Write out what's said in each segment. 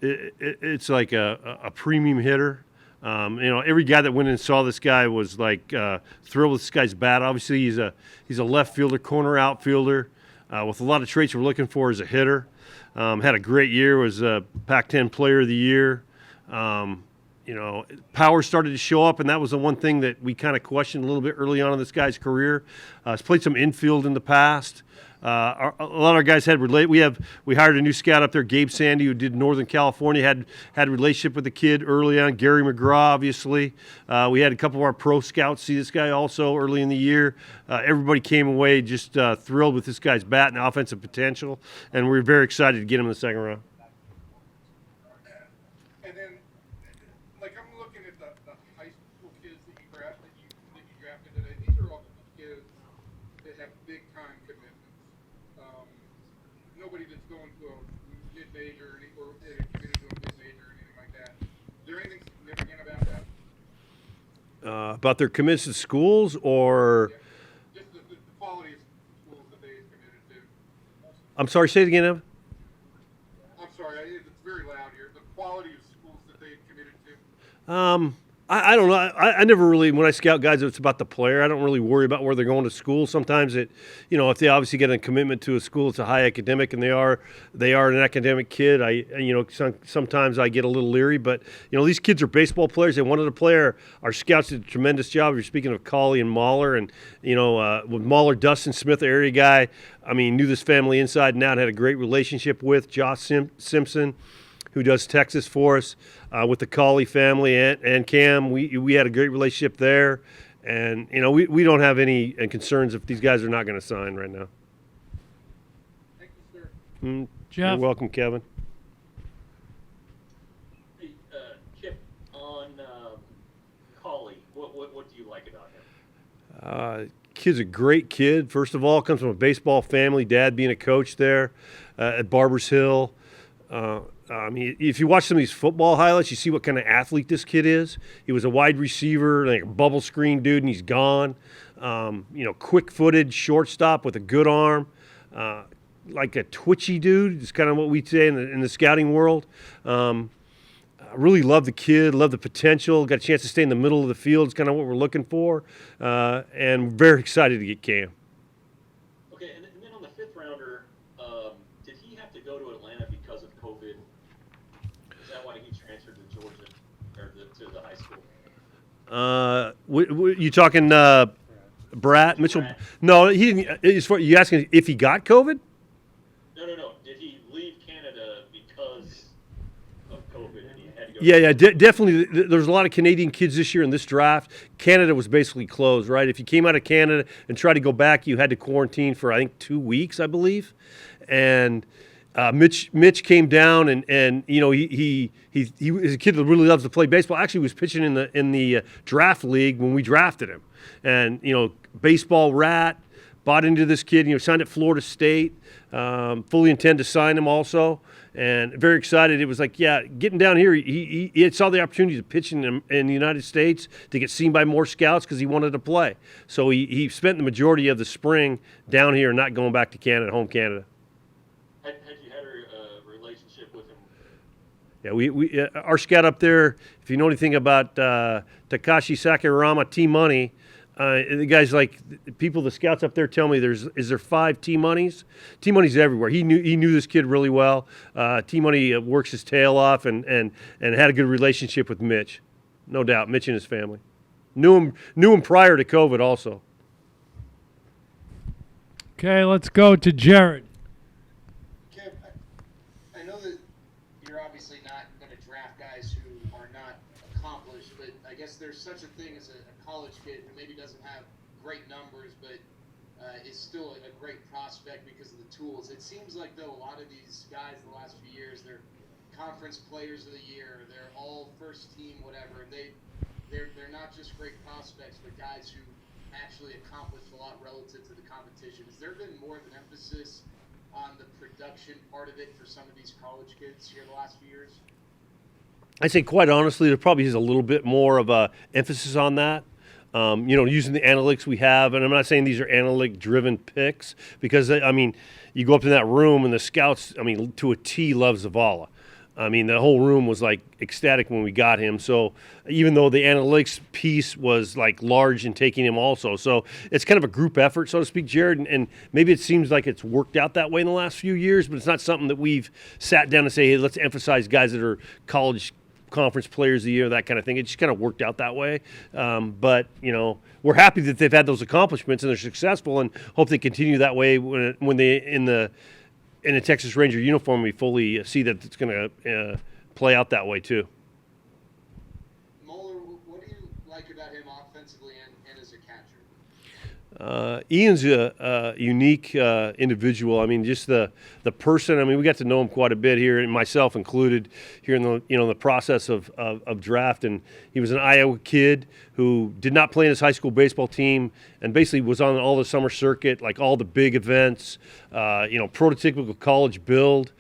It's like a premium hitter. Every guy that went in and saw this guy was like thrilled with this guy's bat. Obviously, he's a left fielder, corner outfielder, with a lot of traits we're looking for as a hitter. Had a great year. Was a Pac-10 Player of the Year. Power started to show up, and that was the one thing that we kind of questioned a little bit early on in this guy's career. He's played some infield in the past. A lot of our guys had we hired a new scout up there, Gabe Sandy, who did Northern California, had a relationship with the kid early on. Gary McGraw, obviously. We had a couple of our pro scouts see this guy also early in the year. Everybody came away just thrilled with this guy's bat and offensive potential, and we were very excited to get him in the second round. And then, I'm looking at the high school kids that you drafted today. These are all kids that have big time commitments. Nobody that's going to a mid-major or committed to a mid-major or anything like that. Is there anything significant about that? About their commits to schools, or just the quality of schools that they committed to. I'm sorry, say it again, Evan. I'm sorry, it's very loud here. The quality of schools that they committed to. I don't know. I never really, when I scout guys, it's about the player. I don't really worry about where they're going to school. Sometimes if they obviously get a commitment to a school, it's a high academic, and they are an academic kid. Sometimes I get a little leery, but these kids are baseball players. They wanted to play. Our scouts did a tremendous job. You're speaking of Colley and Mahler, and with Mahler, Dustin Smith, the area guy. Knew this family inside and out. Had a great relationship with Josh Simpson, who does Texas for us, with the Colley family and Cam. We had a great relationship there. And, we don't have any concerns if these guys are not going to sign right now. Thank you, sir. Jeff. You're welcome, Kevin. Hey, Kip, on Colley, what do you like about him? Kid's a great kid. First of all, comes from a baseball family, dad being a coach there at Barbers Hill. If you watch some of these football highlights, you see what kind of athlete this kid is. He was a wide receiver, like a bubble screen dude, and he's gone. Quick-footed, shortstop with a good arm, like a twitchy dude. It's kind of what we say in the scouting world. I really love the kid, love the potential. Got a chance to stay in the middle of the field. It's kind of what we're looking for, and very excited to get Cam. Okay, and then on the fifth rounder, did he have to go to Atlanta because of COVID? Is that why he transferred to Georgia or to the high school? You talking Bratt Mitchell? Bratt. No, he didn't. You asking if he got COVID? No. Did he leave Canada because of COVID and he had to go? Yeah, definitely. There's a lot of Canadian kids this year in this draft. Canada was basically closed, right? If you came out of Canada and tried to go back, you had to quarantine for, I think, 2 weeks, I believe. And Mitch came down, and he is a kid that really loves to play baseball. Actually, he was pitching in the draft league when we drafted him, and baseball rat, bought into this kid. Signed at Florida State. Fully intend to sign him also, and very excited. It was like, getting down here, he saw the opportunity to pitch in the United States, to get seen by more scouts because he wanted to play. So he spent the majority of the spring down here, not going back to Canada, home Canada. Had you had a relationship with him? Yeah, we our scout up there, if you know anything about Takashi Sakurama, T-Money, the guys, like the scouts up there tell me is there 5 T-Moneys? T-Money's everywhere. He knew this kid really well. T-Money works his tail off and had a good relationship with Mitch. No doubt, Mitch and his family. Knew him prior to COVID also. Okay, let's go to Jared. Kip, I know that you're obviously not going to draft guys who are not accomplished, but I guess there's such a thing as a college kid who maybe doesn't have great numbers, but is still a great prospect because of the tools. It seems like, though, a lot of these guys the last few years, they're conference players of the year, they're all first team, whatever. They're not just great prospects, but guys who actually accomplished a lot relative to the competition. Has there been more of an emphasis on the production part of it for some of these college kids here the last few years? I'd say, quite honestly, there probably is a little bit more of a emphasis on that. Using the analytics we have, and I'm not saying these are analytic-driven picks, because, you go up in that room and the scouts, to a T, love Zavala. I mean, the whole room was like ecstatic when we got him. So even though the analytics piece was like large in taking him also, so it's kind of a group effort, so to speak, Jared. And maybe it seems like it's worked out that way in the last few years, but it's not something that we've sat down and say, hey, let's emphasize guys that are college conference players of the year, that kind of thing. It just kind of worked out that way. But we're happy that they've had those accomplishments and they're successful, and hope they continue that way when they in a Texas Ranger uniform. We fully see that it's going to play out that way too. Moeller, what do you like about him offensively and as a catcher? Ian's a unique individual. I mean, just the person. I mean, we got to know him quite a bit here, and myself included, here in the process of draft. And he was an Iowa kid who did not play in his high school baseball team, and basically was on all the summer circuit, like all the big events. Prototypical college build.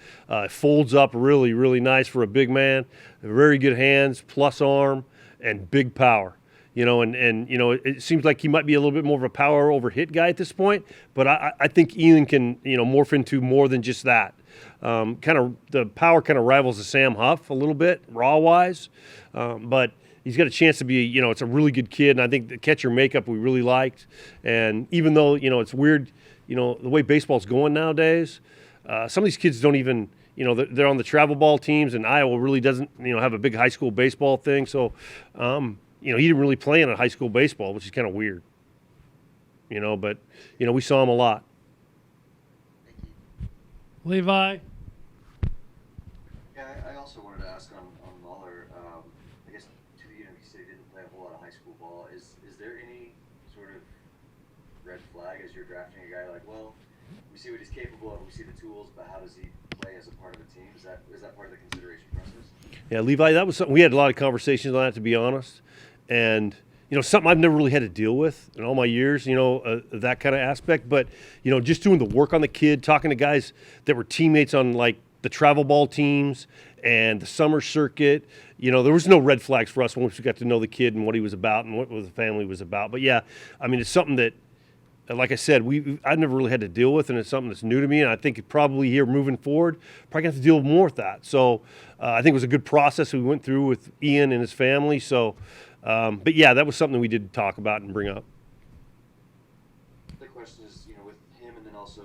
Folds up really, really nice for a big man. Very good hands, plus arm, and big power. It seems like he might be a little bit more of a power over hit guy at this point, but I think Ian can, morph into more than just that. The power kind of rivals the Sam Huff a little bit, raw wise, but he's got a chance to be, it's a really good kid, and I think the catcher makeup we really liked. And even though, it's weird, the way baseball's going nowadays, some of these kids don't even, they're on the travel ball teams, and Iowa really doesn't, have a big high school baseball thing, so. He didn't really play in a high school baseball, which is kind of weird. But we saw him a lot. Levi? Yeah, I also wanted to ask on Muller. I guess to the he said he didn't play a whole lot of high school ball. Is there any sort of red flag as you're drafting a guy like, well, we see what he's capable of, we see the tools, but how does he play as a part of a team? Is that part of the consideration process? Yeah, Levi, that was something we had a lot of conversations on that, to be honest. And something I've never really had to deal with in all my years, that kind of aspect. But just doing the work on the kid, talking to guys that were teammates on like the travel ball teams and the summer circuit, there was no red flags for us once we got to know the kid and what he was about and what the family was about. But yeah, I mean, it's something that, like I said, I've never really had to deal with, and it's something that's new to me. And I think probably here moving forward, probably gonna have to deal more with that. So I think it was a good process we went through with Ian and his family. So. But yeah, that was something we did talk about and bring up. The question is, with him and then also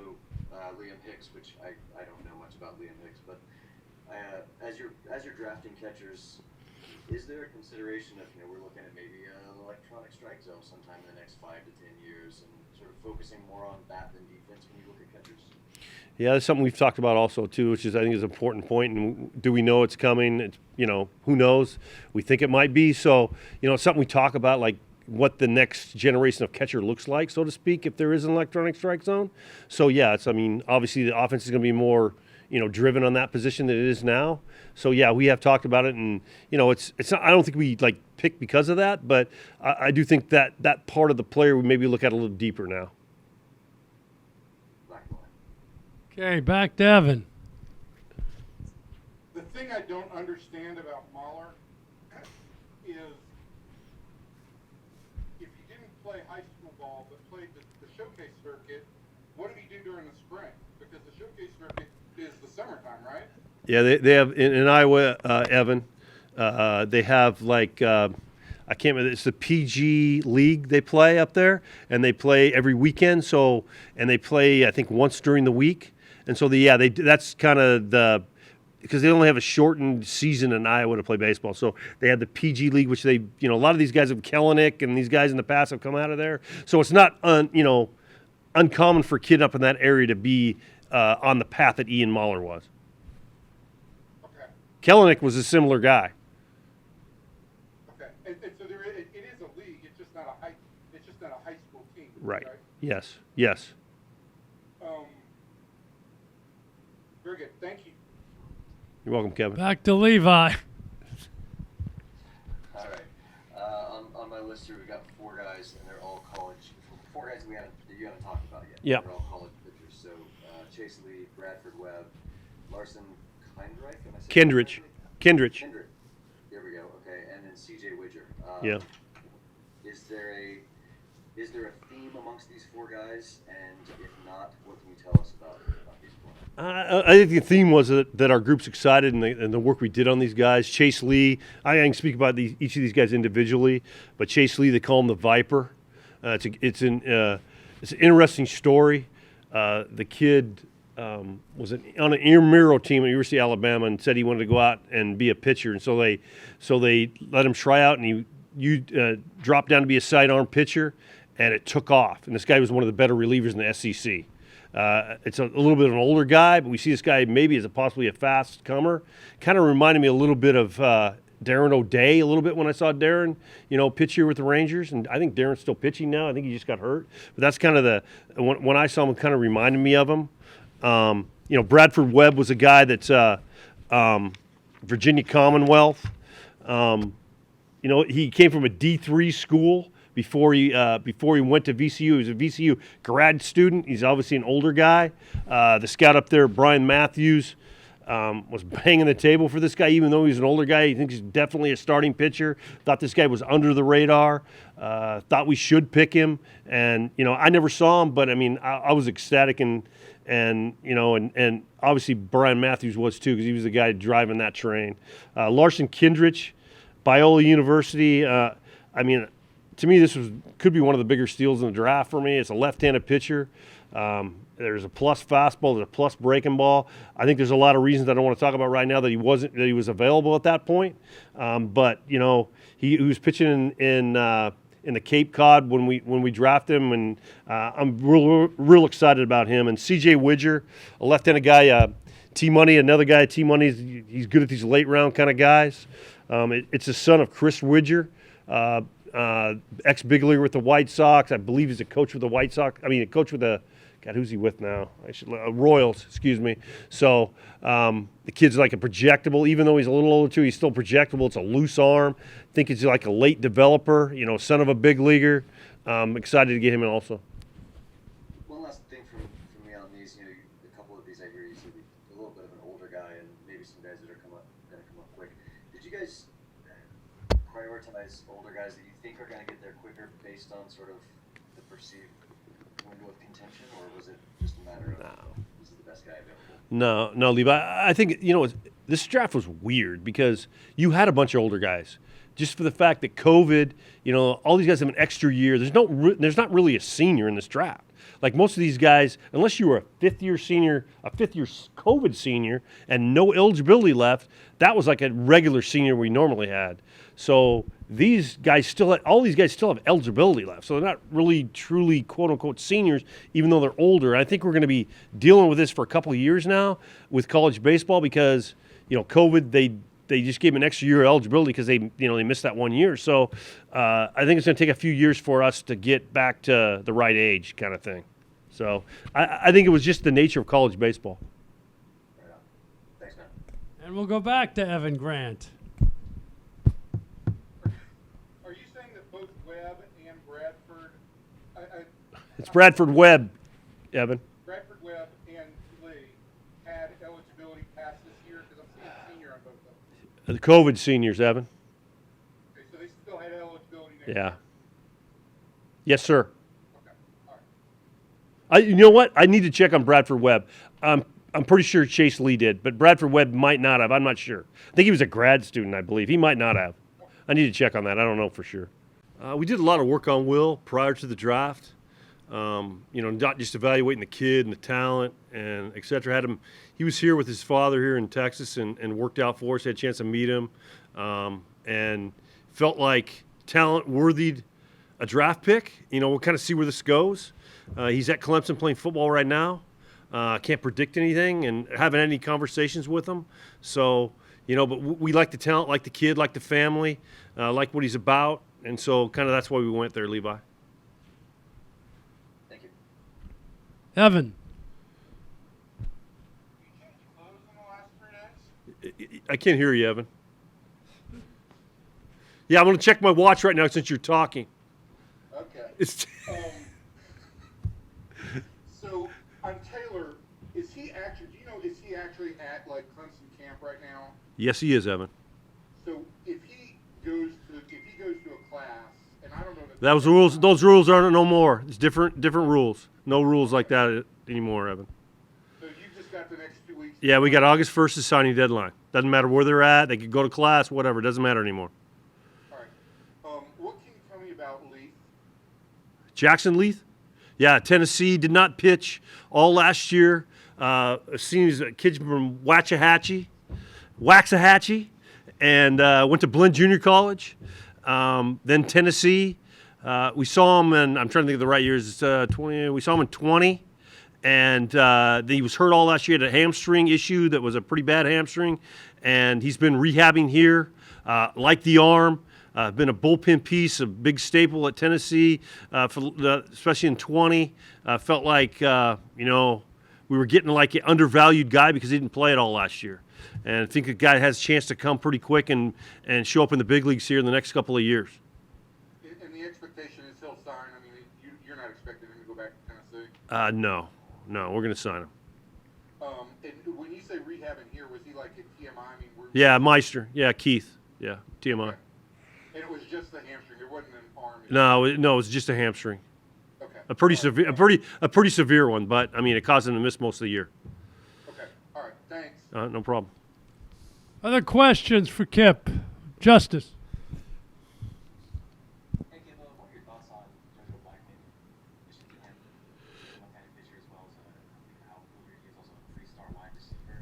Liam Hicks, which I don't know much about Liam Hicks, but as you're drafting catchers, is there a consideration of we're looking at maybe an electronic strike zone sometime in the next 5 to 10 years, and sort of focusing more on bat than defense when you look at catchers? Yeah, that's something we've talked about also too, which is I think is an important point. And do we know it's coming? It's, who knows? We think it might be. So it's something we talk about, like what the next generation of catcher looks like, so to speak, if there is an electronic strike zone. So yeah, obviously the offense is going to be more driven on that position than it is now. So yeah, we have talked about it, and it's not, I don't think we like pick because of that, but I do think that part of the player we maybe look at a little deeper now. Okay, back to Evan. The thing I don't understand about Mahler is if he didn't play high school ball but played the showcase circuit, what did he do during the spring? Because the showcase circuit is the summertime, right? Yeah, they have in Iowa, Evan. They have like I can't remember. It's the PG League they play up there, and they play every weekend. So and they play I think once during the week. And so that's kind of because they only have a shortened season in Iowa to play baseball. So they have the PG League, which they, a lot of these guys have Kellenick and these guys in the past have come out of there. So it's not, uncommon for a kid up in that area to be on the path that Ian Mahler was. Okay. Kellenick was a similar guy. Okay. And so it is a league. It's just not a high school team. Right. Yes. Yes. Very good. Thank you. You're welcome, Kevin. Back to Levi. All right. On my list here, we got 4 guys, and they're all college. 4 guys that you haven't talked about yet. Yeah. They're all college pitchers. So Chase Lee, Bradford Webb, Larson, Kendrich. Kendrick. There we go. Okay, and then C.J. Widger. Yeah. Is there is there a theme amongst these four guys? And if not, what can you tell us about these four? I think the theme was that our group's excited and the work we did on these guys. Chase Lee, I can speak about each of these guys individually, but Chase Lee, they call him the Viper. It's an interesting story. The kid was on an intramural team at University of Alabama and said he wanted to go out and be a pitcher, and so they let him try out, and he dropped down to be a sidearm pitcher, and it took off. And this guy was one of the better relievers in the SEC. It's a little bit of an older guy, but we see this guy maybe as possibly a fast comer. Kind of reminded me a little bit of Darren O'Day a little bit when I saw Darren, pitch here with the Rangers. And I think Darren's still pitching now. I think he just got hurt. But that's kind of when I saw him, it kind of reminded me of him. Bradford Webb was a guy that's Virginia Commonwealth. He came from a D3 school before he went to VCU. He was a VCU grad student. He's obviously an older guy. The scout up there, Brian Matthews, was banging the table for this guy, even though he's an older guy. He thinks he's definitely a starting pitcher. Thought this guy was under the radar. Thought we should pick him. And, I never saw him, but, I was ecstatic and obviously Brian Matthews was too, because he was the guy driving that train. Larson Kindrich, Biola University. To me, this could be one of the bigger steals in the draft for me. It's a left-handed pitcher. There's a plus fastball. There's a plus breaking ball. I think there's a lot of reasons I don't want to talk about right now that he was available at that point. But he was pitching in the Cape Cod when we drafted him, and I'm real excited about him. And C.J. Widger, a left-handed guy. T-Money, another guy. T-Money, he's good at these late-round kind of guys. It's the son of Chris Widger. Ex-big leaguer with the White Sox. I believe he's a coach with the White Sox. A coach with God, who's he with now? Royals, excuse me. So the kid's like a projectable. Even though he's a little older too, he's still projectable. It's a loose arm. I think he's like a late developer, son of a big leaguer. Excited to get him in also. One last thing from me on these, a couple of these I hear you said a little bit of an older guy and maybe some guys that are going to come up quick. Did you guys prioritize older guys that you think are going to get there quicker based on sort of the perceived window of contention, or was it just a matter of this is the best guy available? No, Levi. I think this draft was weird because you had a bunch of older guys. Just for the fact that COVID, all these guys have an extra year. There's not really a senior in this draft. Like most of these guys, unless you were a fifth-year senior, a fifth-year COVID senior, and no eligibility left, that was like a regular senior we normally had. So these guys all these guys still have eligibility left. So they're not really truly quote-unquote seniors, even though they're older. I think we're going to be dealing with this for a couple of years now with college baseball because, COVID, they just gave them an extra year of eligibility because they missed that 1 year. So I think it's going to take a few years for us to get back to the right age kind of thing. So I think it was just the nature of college baseball. Right on. Thanks, man. And we'll go back to Evan Grant. Are you saying that both Webb and Bradford, It's Bradford Webb, Evan. Bradford Webb and Lee had eligibility past this year? Because I'm seeing senior on both of them. The COVID seniors, Evan. Okay, so they still had eligibility next year? Yeah. Yes, sir. Okay, all right. You know what? I need to check on Bradford Webb. I'm pretty sure Chase Lee did, but Bradford Webb might not have. I'm not sure. I think he was a grad student, I believe. He might not have. I need to check on that. I don't know for sure. We did a lot of work on Will prior to the draft. Not just evaluating the kid and the talent and et cetera. He was here with his father here in Texas and worked out for us. Had a chance to meet him and felt like talent worthied a draft pick. We'll kind of see where this goes. He's at Clemson playing football right now. Can't predict anything and haven't had any conversations with him. So, but we like the talent, like the kid, like the family, like what he's about. And so kind of that's why we went there, Levi. Thank you. Evan. You changed clothes in the last 3 days? I can't hear you, Evan. Yeah, I'm going to check my watch right now since you're talking. Okay. It's So on Taylor, is he actually at like Clemson camp right now? Yes, he is, Evan. So if he goes to a class, and I don't know that. Those rules. Those rules aren't no more. It's different rules. No rules like that anymore, Evan. So you just got the next 2 weeks. Yeah, we got August 1st as signing deadline. Doesn't matter where they're at. They could go to class, whatever. It doesn't matter anymore. All right. What can you tell me about Leath? Jackson Leath? Yeah, Tennessee did not pitch all last year. Seems kids from Waxahachie, and went to Blinn Junior College. Then Tennessee. We saw him in, I'm trying to think of the right years. It's 20. We saw him in 20. And he was hurt all last year. He had a hamstring issue that was a pretty bad hamstring. And he's been rehabbing here. Like the arm. Been a bullpen piece, a big staple at Tennessee, especially in 20. Felt like, we were getting like an undervalued guy because he didn't play it all last year. And I think the guy has a chance to come pretty quick and show up in the big leagues here in the next couple of years. And the expectation is he'll sign. I mean, you're not expecting him to go back to Tennessee? No, we're going to sign him. And when you say rehabbing here, was he like at TMI? I mean, Yeah, Meister. Yeah, Keith. Yeah, TMI. Okay. And it was just the hamstring. It wasn't an arm. No, it was just a hamstring. Okay. A pretty severe, a pretty severe one. But I mean, it caused him to miss most of the year. Okay. All right. Thanks. No problem. Other questions for Kip? Justice. Hey, Kip, what are your thoughts on JoJo Blackman? Michigan kind of pitcher as well as an outfielder. He's also a three-star wide receiver.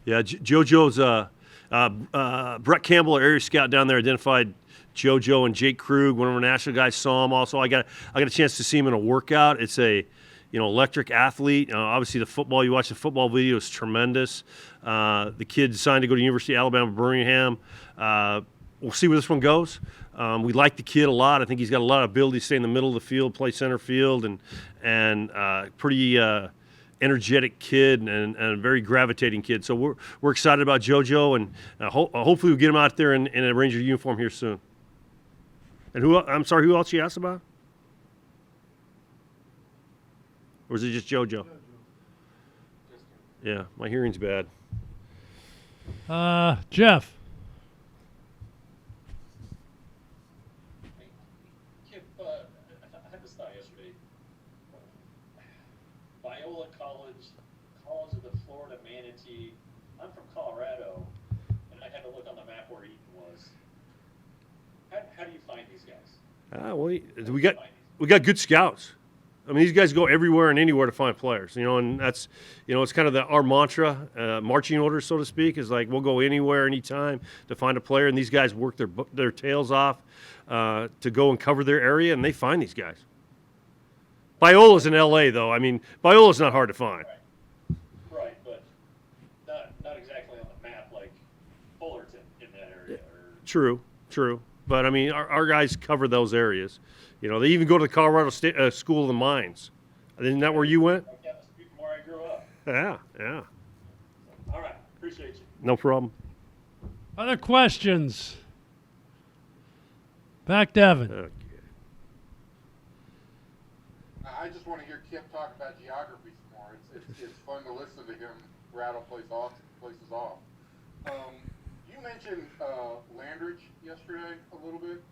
Yeah, JoJo's Brett Campbell, our area scout down there, identified JoJo and Jake Krug. One of our national guys saw him. Also, I got a chance to see him in a workout. It's a electric athlete. Obviously, the football, you watch the football video, is tremendous. The kid signed to go to University of Alabama, Birmingham. We'll see where this one goes. We like the kid a lot. I think he's got a lot of ability to stay in the middle of the field, play center field, and pretty energetic kid and a very gravitating kid. So we're excited about JoJo, and hopefully we'll get him out there in a Ranger uniform here soon. And who else you asked about? Or is it just JoJo? Yeah, my hearing's bad. Jeff. Hey, Kip, I had this thought yesterday. Biola College of the Florida Manatee. I'm from Colorado, and I had to look on the map where Eaton was. How do you find these guys? We got good scouts. I mean, these guys go everywhere and anywhere to find players, and that's, it's kind of our mantra, marching orders, so to speak, is like we'll go anywhere, anytime to find a player, and these guys work their tails off to go and cover their area, and they find these guys. Biola's in L.A., though. I mean, Biola's not hard to find. Right, but not exactly on the map like Fullerton in that area. True. But, I mean, our guys cover those areas. They even go to the Colorado State School of the Mines. Isn't that where you went? Yeah, that's where I grew up. Yeah. All right, appreciate you. No problem. Other questions? Back to Evan. Okay. I just want to hear Kip talk about geography some more. It's fun to listen to him rattle places off. You mentioned Landridge yesterday a little bit.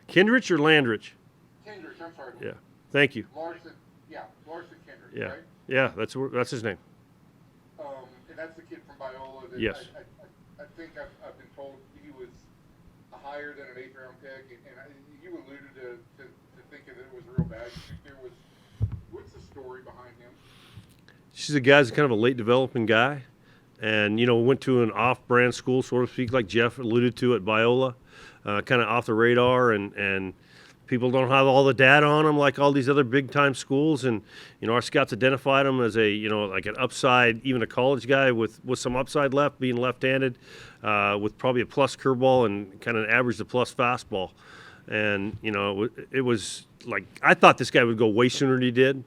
Kindrich or Landrich? Kendrick, I'm sorry. Yeah. Thank you. Larson Kendrick, Yeah. right? Yeah, that's his name. And that's the kid from Biola. That Yes. I think I've been told he was higher than an 8th round pick, and you alluded to thinking that it was real bad. What's the story behind him? She's a guy's kind of a late developing guy, and went to an off-brand school, so to speak, like Jeff alluded to at Biola, kind of off the radar, and people don't have all the data on him like all these other big-time schools, and our scouts identified him as a like an upside, even a college guy with some upside left, being left-handed, with probably a plus curveball and kind of average to plus fastball, and it was like I thought this guy would go way sooner than he did.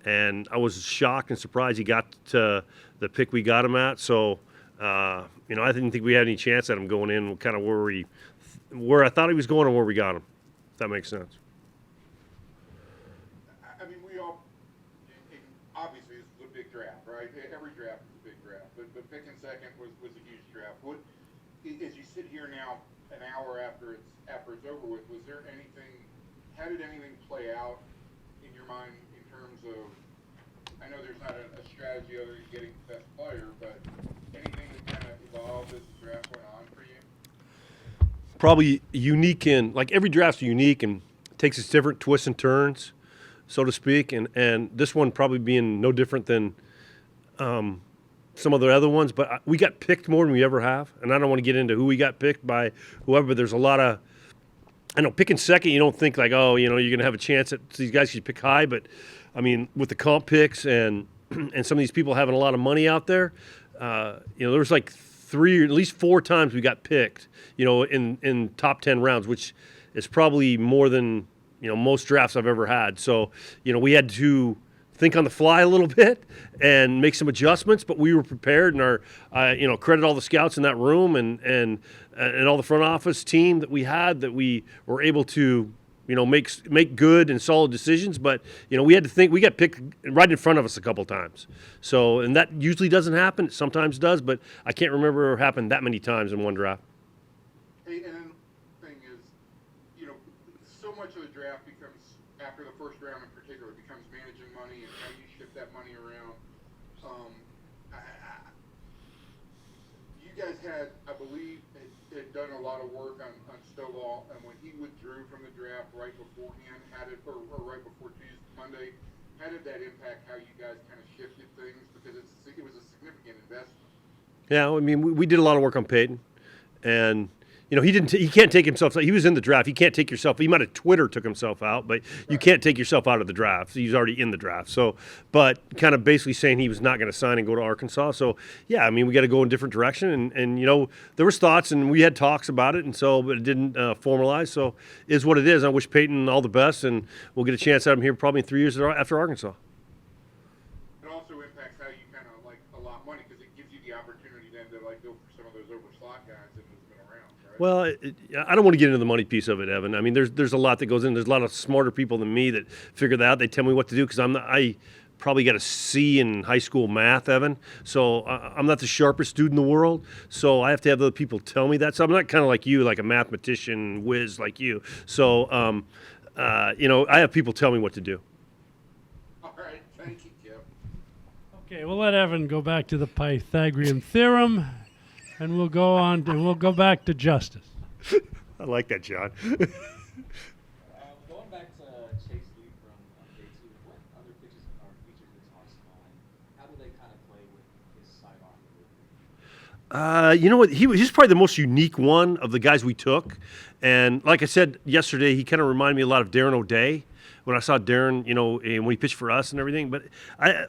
And I was shocked and surprised he got to the pick we got him at. So, I didn't think we had any chance at him going in, kind of where I thought he was going and where we got him. If that makes sense. I mean, we all obviously this is a big draft, right? Every draft is a big draft, but picking second was a huge draft. What as you sit here now, an hour after after it's over with, was there anything? How did anything play out in your mind in terms of? I know there's not a strategy other than getting the best player, but anything that kind of evolved as the draft went on for you? Probably unique in, like every draft's unique and takes its different twists and turns, so to speak. And this one probably being no different than some of the other ones. But we got picked more than we ever have. And I don't want to get into who we got picked by whoever, but there's a lot of, I know picking second, you don't think like, oh, you're going to have a chance at these guys you pick high. But, I mean, with the comp picks and some of these people having a lot of money out there, there was like at least 4 times we got picked, in top 10 rounds, which is probably more than, most drafts I've ever had. So, we had to think on the fly a little bit and make some adjustments, but we were prepared, and credit all the scouts in that room and all the front office team that we had, that we were able to, make good and solid decisions. But, we had to think. We got picked right in front of us a couple times. So, and that usually doesn't happen. It sometimes does, but I can't remember it happened that many times in one draft. Hey, and then the thing is, so much of the draft becomes, after the first round in particular, becomes managing money and how you shift that money around. You guys had, I believe, had done a lot of work on Stovall, and when he withdrew from the draft right beforehand, or right before Monday, how did that impact how you guys kind of shifted things? Because it was a significant investment. Yeah, I mean, we did a lot of work on Peyton, and he can't take himself. He was in the draft. He can't take yourself. He might have took himself out, but you can't take yourself out of the draft. He's already in the draft. So, but kind of basically saying he was not going to sign and go to Arkansas. So, yeah, I mean, we got to go in a different direction. And there was thoughts, and we had talks about it, and so, but it didn't formalize. So, is what it is. I wish Peyton all the best, and we'll get a chance at him here probably in 3 years after Arkansas. It also impacts how you kind of allot money, because it gives you the opportunity then to go for some of those overslot guys that have been around, right? Well, I don't want to get into the money piece of it, Evan. I mean, there's a lot that goes in. There's a lot of smarter people than me that figure that out. They tell me what to do because I probably got a C in high school math, Evan. So I'm not the sharpest dude in the world. So I have to have other people tell me that. So I'm not kind of like you, like a mathematician whiz like you. So, I have people tell me what to do. All right, thank you, Kip. Okay, we'll let Evan go back to the Pythagorean theorem, and we'll go back to Justice. I like that, John. Going back to Chase Leath from day 2, what other pitches or features of his arsenal, and how do they kind of play with his sidearm? You know what? He's probably the most unique one of the guys we took. And like I said yesterday, he kind of reminded me a lot of Darren O'Day when I saw Darren, and when he pitched for us and everything. But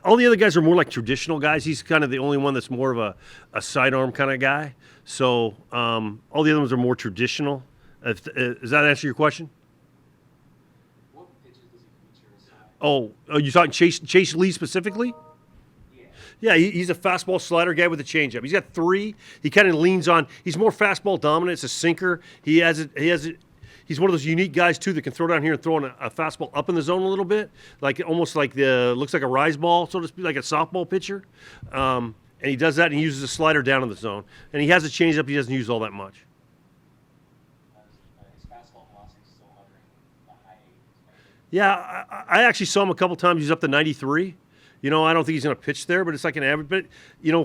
all the other guys are more like traditional guys. He's kind of the only one that's more of a sidearm kind of guy. So all the other ones are more traditional. Does that answer your question? What pitches does he feature aside? Oh, you talking Chase Lee specifically? Yeah, he's a fastball slider guy with a changeup. He's got 3. He kind of leans on. He's more fastball dominant. It's a sinker. He has it. He's one of those unique guys too that can throw down here and throw a fastball up in the zone a little bit, almost like looks like a rise ball, so to speak, like a softball pitcher. And he does that, and he uses a slider down in the zone. And he has a changeup. He doesn't use all that much. His fastball velocity is still hovering the high 80s. Yeah, I actually saw him a couple times. He's up to 93. I don't think he's going to pitch there, but it's like an average. But,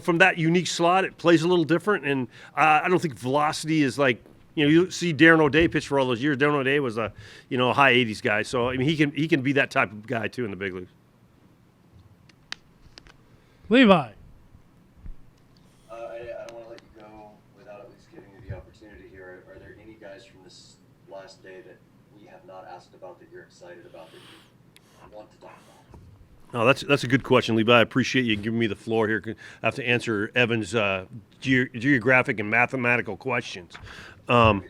from that unique slot, it plays a little different. And I don't think velocity is like, you see Darren O'Day pitch for all those years. Darren O'Day was a high 80s guy. So, I mean, he can be that type of guy, too, in the big leagues. Levi. I don't want to let you go without at least giving you the opportunity here. Are there any guys from this last day that we have not asked about that you're excited about that you want to talk about? Oh, that's a good question, Levi. I appreciate you giving me the floor here. I have to answer Evan's geographic and mathematical questions. I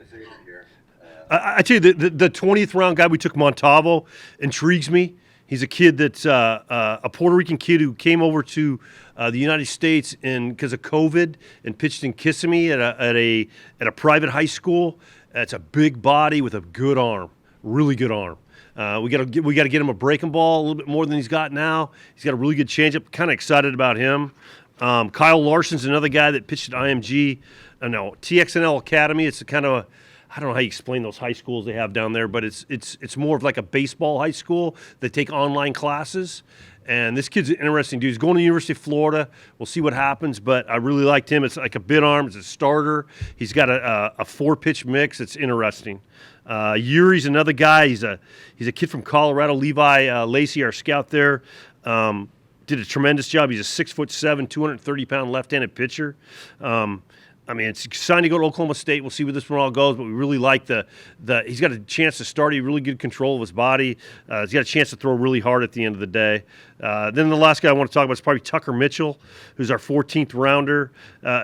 tell you, the 20th round guy we took, Montalvo, intrigues me. He's a kid that's a Puerto Rican kid who came over to the United States because of COVID and pitched in Kissimmee at a private high school. It's a big body with a good arm, really good arm. We got to get him a breaking ball a little bit more than he's got now. He's got a really good changeup. Kind of excited about him. Kyle Larson's another guy that pitched at TXNL Academy. It's a kind of I don't know how you explain those high schools they have down there, but it's more of like a baseball high school. They take online classes, and this kid's an interesting dude. He's going to the University of Florida. We'll see what happens, but I really liked him. It's like a bit arm. It's a starter. He's got a 4-pitch mix. It's interesting. Yuri's another guy. He's a kid from Colorado. Levi Lacey, our scout there, did a tremendous job. He's a 6'7", 230-pound left-handed pitcher. I mean, it's signed to go to Oklahoma State. We'll see where this one all goes, but we really like the he's got a chance to start. He really good control of his body. He's got a chance to throw really hard at the end of the day. Then the last guy I want to talk about is probably Tucker Mitchell, who's our 14th rounder.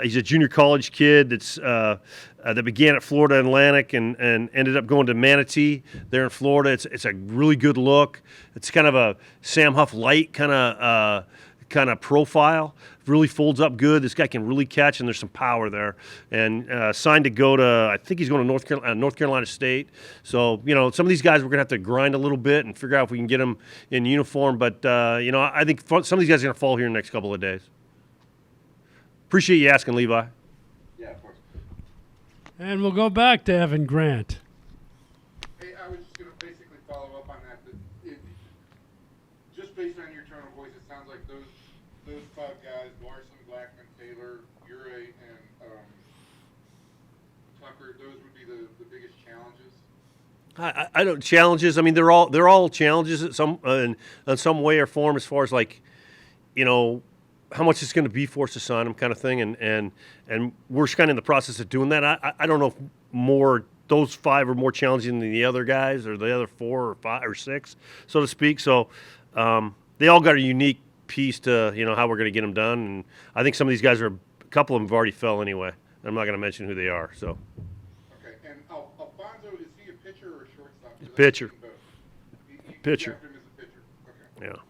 He's a junior college kid that began at Florida Atlantic and ended up going to Manatee there in Florida. It's a really good look. It's kind of a Sam Huff light kind of profile. Really folds up good. This guy can really catch, and there's some power there. And signed to go to, I think he's going to North Carolina State. So, some of these guys we're going to have to grind a little bit and figure out if we can get them in uniform. But, I think some of these guys are going to fall here in the next couple of days. Appreciate you asking, Levi. Yeah, of course. And we'll go back to Evan Grant. Hey, I was just going to basically follow up on that. Just based on your tone of voice, it sounds like those 5 guys, Larson, Blackman, Taylor, Ure, and Tucker, those would be the biggest challenges. I don't challenges. I mean, they're all challenges in some way or form as far as like, how much it's going to be for us to sign them kind of thing. And we're just kind of in the process of doing that. I don't know if those 5 are more challenging than the other guys or the other 4 or 5 or 6, so to speak. So they all got a unique piece to how we're going to get them done. And I think some of these guys a couple of them have already fell anyway. I'm not going to mention who they are. So. Okay, and Alfonso, is he a pitcher or a shortstop? Pitcher. You Pitcher. drafted him as a pitcher. Okay. Yeah.